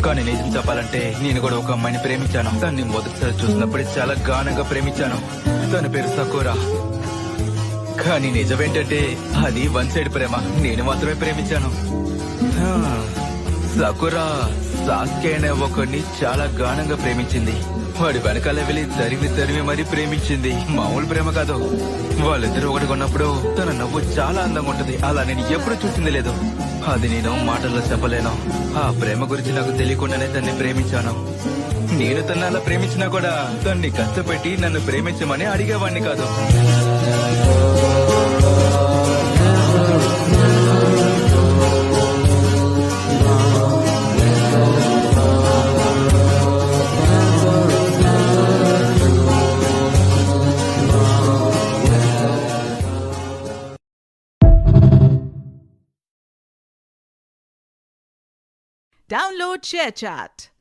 కానీ నిజం చెప్పాలంటే నేను కూడా ఒక అమ్మాయిని ప్రేమించాను. తన్ని మొదటిసారి చూసినప్పుడే చాలా గాఢంగా ప్రేమించాను. తన పేరు సకోరా. కానీ నిజమేంటంటే అది వన్ సైడ్ ప్రేమ. నేను మాత్రమే ప్రేమించాను. సకురా సాస్కే అనే ఒకడిని చాలా గాఢంగా ప్రేమించింది. వాడి వెనకాల వెళ్లి తరిమి తరిమి మరీ ప్రేమించింది. మామూలు ప్రేమ కాదు. వాళ్ళిద్దరూ ఒకటి కొన్నప్పుడు తన నవ్వు చాలా అందంగా ఉంటది. అలా నేను ఎప్పుడు చూసింది లేదు. అది నేను మాటల్లో చెప్పలేను. ఆ ప్రేమ గురించి నాకు తెలియకుండానే తన్ని ప్రేమించాను. నేను తన్ని అలా ప్రేమించినా కూడా తన్ని కష్టపెట్టి నన్ను ప్రేమించమని అడిగేవాడిని కాదు. Download ShareChat.